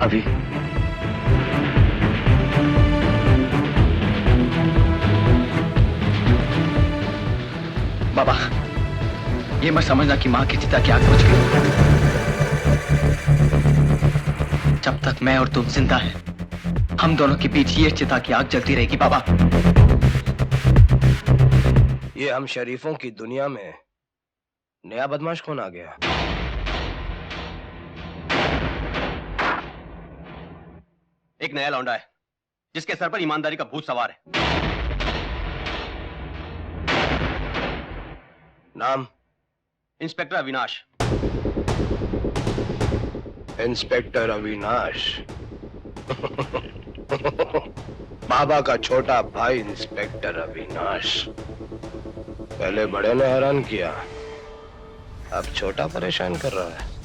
अभी बाबा, ये मत समझना कि मां की चिता की आग बुझ गई। जब तक मैं और तुम जिंदा हैं, हम दोनों के बीच ये चिता की आग जलती रहेगी बाबा। ये हम शरीफों की दुनिया में नया बदमाश कौन आ गया? एक नया लौंडा है जिसके सर पर ईमानदारी का भूत सवार है। नाम? इंस्पेक्टर अविनाश। इंस्पेक्टर अविनाश। बाबा का छोटा भाई इंस्पेक्टर अविनाश। पहले बड़े ने हैरान किया, अब छोटा परेशान कर रहा है।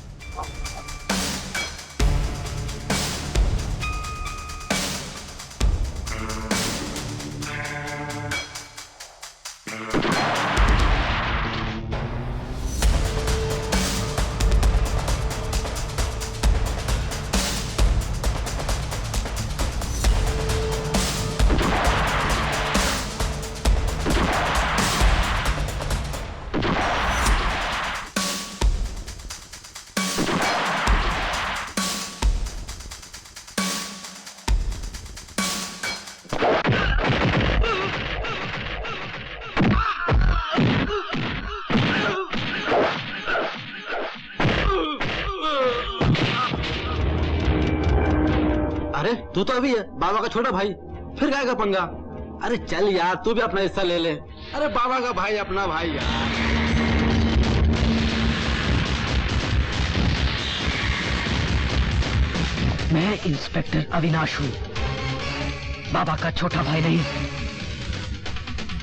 तू तो अभी है बाबा का छोटा भाई, फिर क्या का पंगा? अरे चल यार, तू भी अपना हिस्सा ले ले। अरे बाबा का भाई अपना भाई यार। मैं इंस्पेक्टर अविनाश हूँ, बाबा का छोटा भाई नहीं।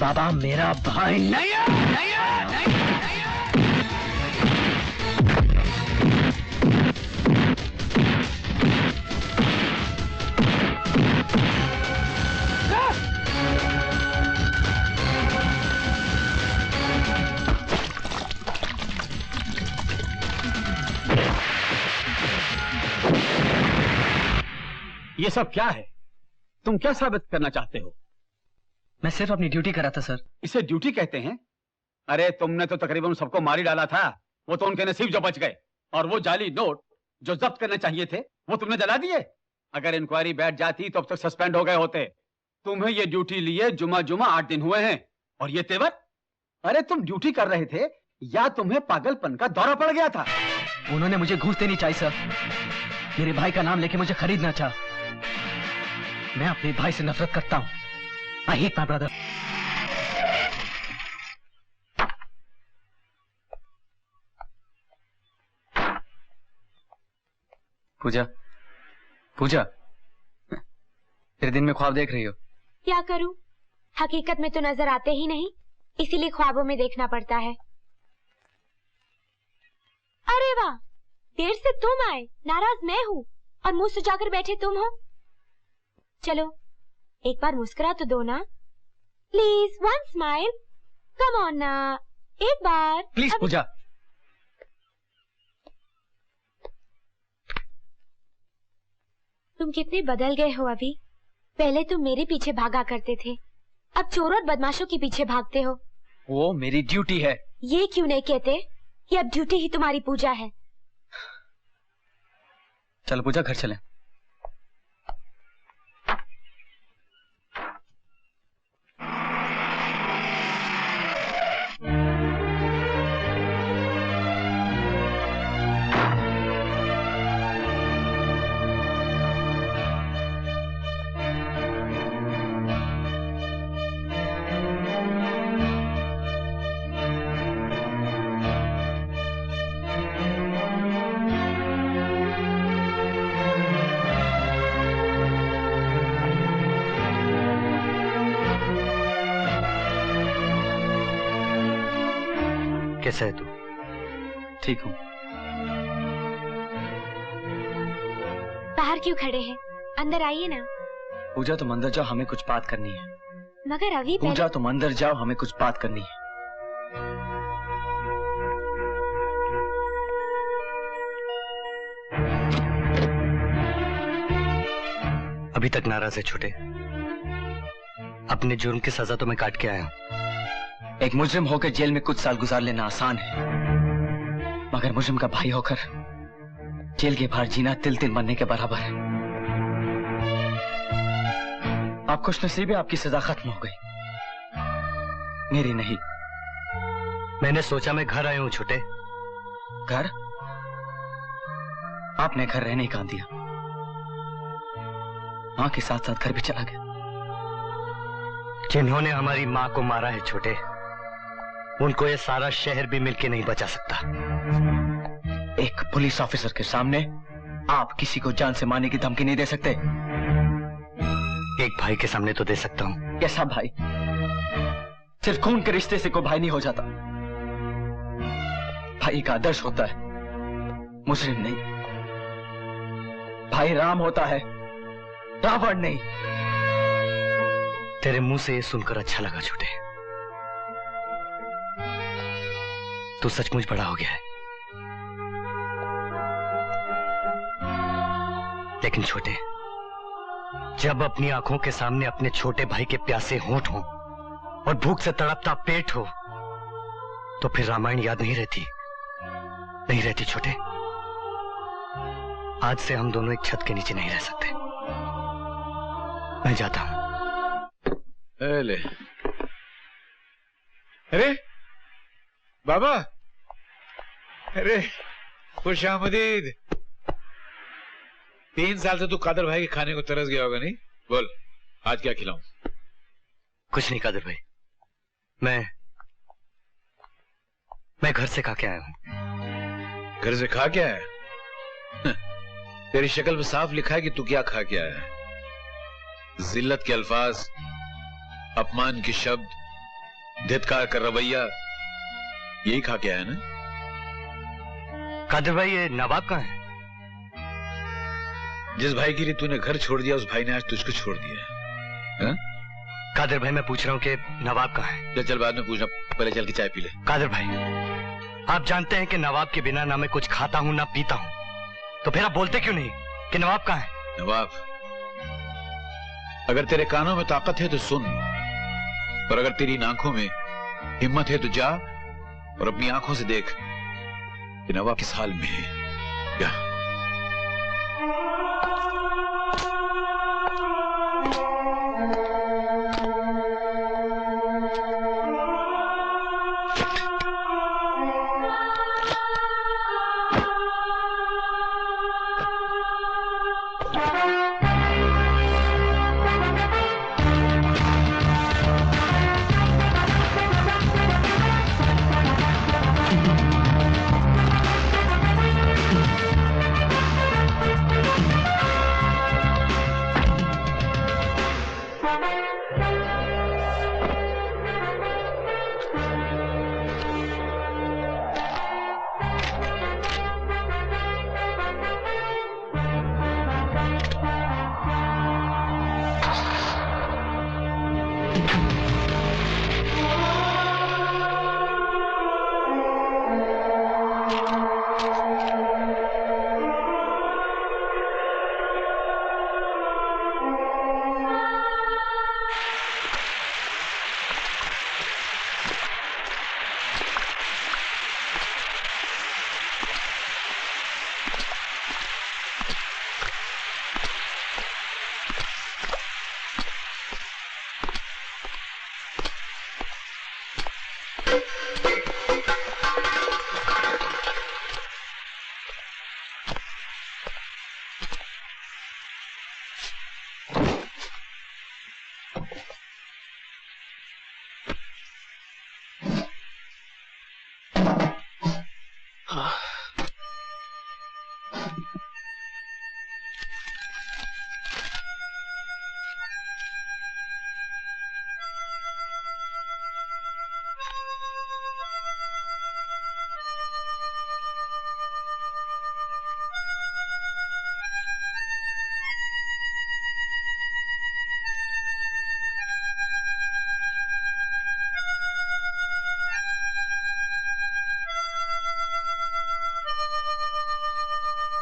बाबा मेरा भाई नहीं है, नहीं है, नहीं है, नहीं है। ये सब क्या है? तुम क्या साबित करना चाहते हो? मैं सिर्फ अपनी ड्यूटी कर रहा था सर। इसे ड्यूटी कहते हैं? अरे तुमने तो तकरीबन सबको मार ही डाला था। वो तो उनके नसीब जो बच गए। और वो जाली नोट जो जब्त करने चाहिए थे वो तुमने जला दिए। अगर इंक्वायरी बैठ जाती तो अब तक सस्पेंड हो गए होते। तुम्हें ये ड्यूटी लिए जुमा 8 दिन हुए हैं, और ये तेवर? अरे तुम ड्यूटी कर रहे थे या तुम्हें पागलपन का दौरा पड़ गया था? उन्होंने मुझे घूस देनी चाहिए सर। मेरे भाई का नाम लेके मुझे खरीदना चाहा। मैं अपने भाई से नफरत करता हूं। I hate my brother. पूजा, पूजा, तेरे दिन में ख्वाब देख रही हो? क्या करूं? हकीकत में तो नजर आते ही नहीं, इसीलिए ख्वाबों में देखना पड़ता है। अरे वाह, देर से तुम आए। नाराज मैं हूँ और मुंह सुजाकर बैठे तुम हो। चलो एक बार मुस्कुरा तो दो ना, please. One smile, come on ना, एक बार प्लीज। पूजा, तुम कितने बदल गए हो अभी। पहले तुम मेरे पीछे भागा करते थे, अब चोरों और बदमाशों के पीछे भागते हो। वो मेरी ड्यूटी है। ये क्यों नहीं कहते कि अब ड्यूटी ही तुम्हारी पूजा है? चल पूजा, घर चलें। कैसा है तू? ठीक हूँ। बाहर क्यों खड़े हैं? अंदर आइए ना। पूजा तुम अंदर जाओ, हमें कुछ बात करनी है। मगर अभी पूजा तुम अंदर जाओ, हमें कुछ बात करनी है। अभी तक नाराज है छोटे। अपने जुर्म की सजा तो मैं काट के आया हूं। एक मुजरिम होकर जेल में कुछ साल गुजार लेना आसान है, मगर मुजरिम का भाई होकर जेल के बाहर जीना तिल तिल मरने के बराबर है। आप खुशनसीब है, आपकी सजा खत्म हो गई, मेरी नहीं। मैंने सोचा मैं घर आया हूं छोटे। घर? आपने घर रहने कहाँ दिया? मां के साथ साथ घर भी चला गया। जिन्होंने हमारी मां को मारा है छोटे, उनको ये सारा शहर भी मिलके नहीं बचा सकता। एक पुलिस ऑफिसर के सामने आप किसी को जान से मारने की धमकी नहीं दे सकते। एक भाई के सामने तो दे सकता हूं। कैसा भाई? सिर्फ खून के रिश्ते से कोई भाई नहीं हो जाता। भाई का आदर्श होता है, मुजरिम नहीं। भाई राम होता है, रावण नहीं। तेरे मुंह से ये सुनकर अच्छा लगा छोटे। तू सचमुच बड़ा हो गया है। लेकिन छोटे, जब अपनी आंखों के सामने अपने छोटे भाई के प्यासे होंठ हो और भूख से तड़पता पेट हो, तो फिर रामायण याद नहीं रहती। नहीं रहती छोटे। आज से हम दोनों एक छत के नीचे नहीं रह सकते। मैं जाता हूं। ले। अरे बाबा, अरे खुश आमदीद। 3 साल से तू कादर भाई के खाने को तरस गया होगा, नहीं? बोल, आज क्या खिलाऊं? कुछ नहीं कादर भाई, मैं घर से खा के आया हूं। घर से खा के आया? तेरी शक्ल में साफ लिखा है कि तू क्या खा के आया है। जिल्लत के अल्फाज, अपमान के शब्द, धिक्कार का रवैया, यही खा के आया ना? कादर भाई, ये नवाब कहाँ है? जिस भाई के लिए तूने घर छोड़ दिया, उस भाई ने आज तुझको छोड़ दिया है। कादर भाई, मैं पूछ रहा हूँ कि नवाब कहाँ है? चल बाद में पूछना, पहले चल के चाय पी ले। कादर भाई, आप जानते हैं कि नवाब के बिना ना मैं कुछ खाता हूँ ना पीता हूँ, तो फिर आप बोलते क्यों नहीं कि नवाब कहाँ है? नवाब, अगर तेरे कानों में ताकत है तो सुन, और अगर तेरी इन आंखों में हिम्मत है तो जा और अपनी आंखों से देख कि नवाब किस हाल में है। क्या?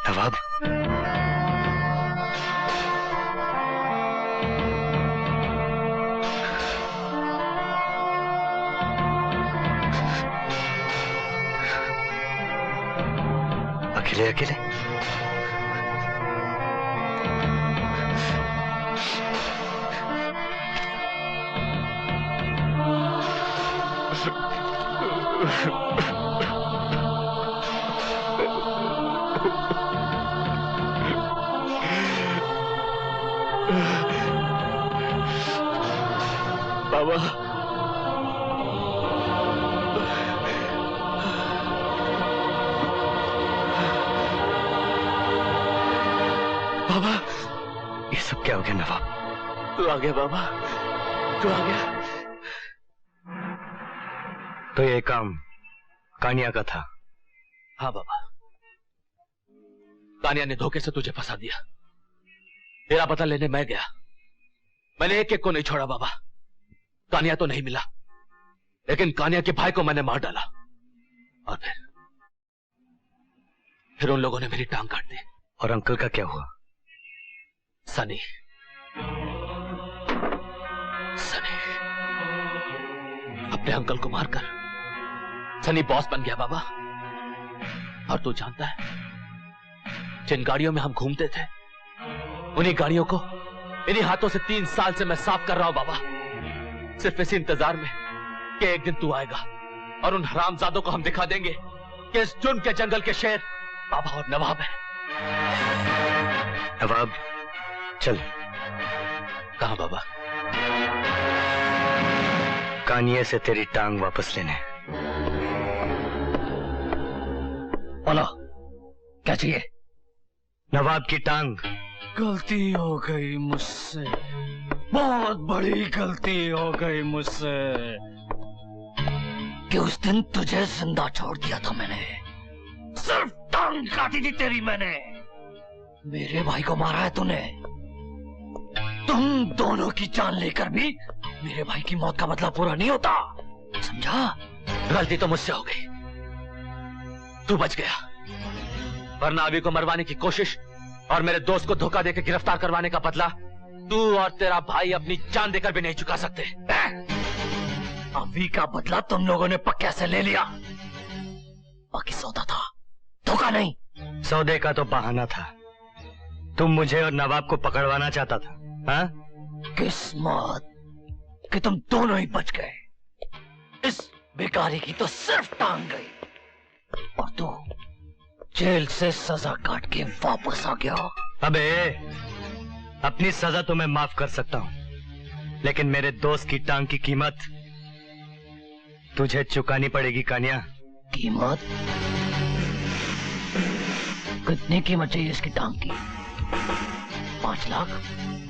नवाब, अकेले अकेले। बाबा, बाबा, ये सब क्या हो गया नवाब? तू आ गया बाबा, तू आ गया। तो ये काम कानिया का था? हाँ बाबा, कानिया ने धोखे से तुझे फंसा दिया। तेरा पता लेने मैं गया, मैंने एक एक को नहीं छोड़ा बाबा। कानिया तो नहीं मिला, लेकिन कानिया के भाई को मैंने मार डाला, और फिर उन लोगों ने मेरी टांग काट दी। और अंकल का क्या हुआ? सनी अपने अंकल को मारकर सनी बॉस बन गया बाबा। और तू जानता है, जिन गाड़ियों में हम घूमते थे, उन्हीं गाड़ियों को इन्हीं हाथों से 3 साल से मैं साफ कर रहा हूं बाबा, सिर्फ इसी इंतजार में कि एक दिन तू आएगा और उन हरामजादों को हम दिखा देंगे कि इस जुर्म के जंगल के शेर बाबा और नवाब है। नवाब, चल। कहां बाबा? कानिया से तेरी टांग वापस लेने। बोलो, क्या चाहिए? नवाब की टांग। गलती हो गई मुझसे, बहुत बड़ी गलती हो गई मुझसे कि उस दिन तुझे जिंदा छोड़ दिया था मैंने। सिर्फ टांग काटी थी तेरी मैंने। मेरे भाई को मारा है तूने। तुम दोनों की जान लेकर भी मेरे भाई की मौत का बदला पूरा नहीं होता, समझा? गलती तो मुझसे हो गई, तू बच गया, वरना अभी को मरवाने की कोशिश और मेरे दोस्त को धोखा देकर गिरफ्तार करवाने का बदला तू और तेरा भाई अपनी जान देकर भी नहीं चुका सकते। अभी का बदला तुम लोगों ने पक्के से ले लिया, बाकी सौदा था, धोखा नहीं। सौदे का तो बहाना था, तुम मुझे और नवाब को पकड़वाना चाहता था। हाँ? किस्मत कि तुम दोनों ही बच गए। इस बेकारी की तो सिर्फ टांग गई और तू जेल से सजा काट के वापस आ गया। अबे, अपनी सजा तो मैं माफ कर सकता हूं, लेकिन मेरे दोस्त की टांग की कीमत तुझे चुकानी पड़ेगी कानिया। कीमत? कितनी कीमत चाहिए इसकी टांग की? 5 लाख,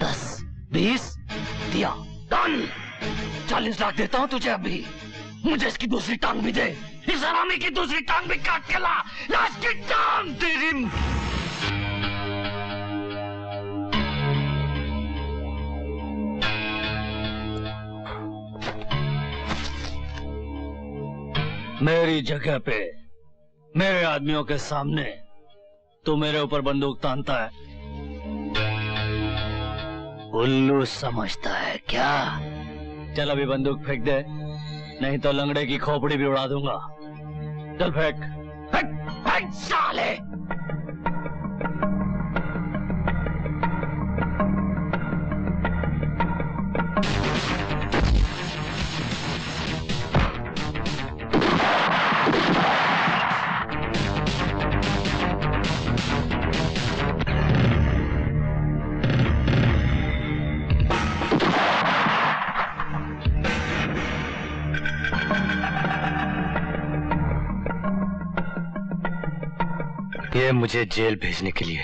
10, 20? दिया। डन। 40 लाख देता हूं तुझे अभी। मुझे इसकी दूसरी टांग भी दे। इस हरामी की दूसरी टांग भी काट के ला। लाश की टांग तेरी। मेरी जगह पे, मेरे आदमियों के सामने तू मेरे ऊपर बंदूक तानता है, उल्लू समझता है क्या? चल अभी बंदूक फेंक दे, नहीं तो लंगड़े की खोपड़ी भी उड़ा दूंगा। चल फेंक। फेंक, फेंक साले। ये मुझे जेल भेजने के लिए।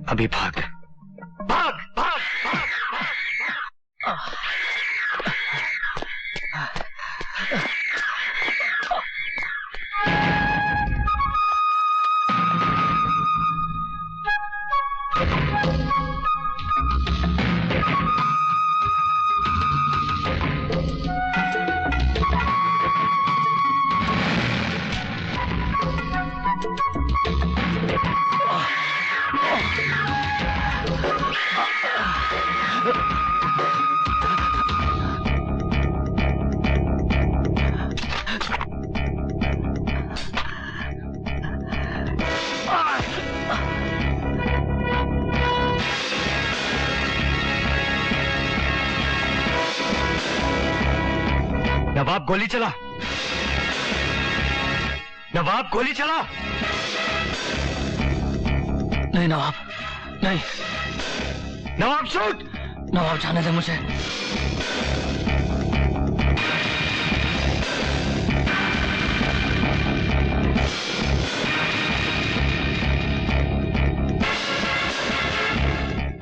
अभी भाग भाग भाग, भाग। नवाब गोली चला। नवाब गोली चला। नहीं नवाब, नहीं। नवाब शूट। नवाब जाने दे मुझे।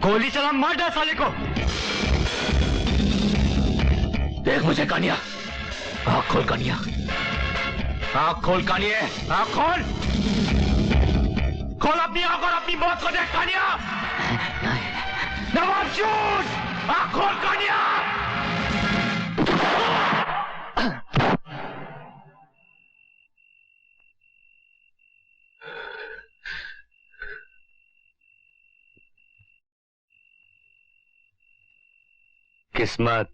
गोली चला, मार डाल साले को। देख मुझे कानिया, आँख खोल कानिया, आँख खोल कानिए, आँख खोल। खोल अपनी आँख और अपनी मौत को देख कानिया। नवाब शूट। आँख खोल कानिया। किस्मत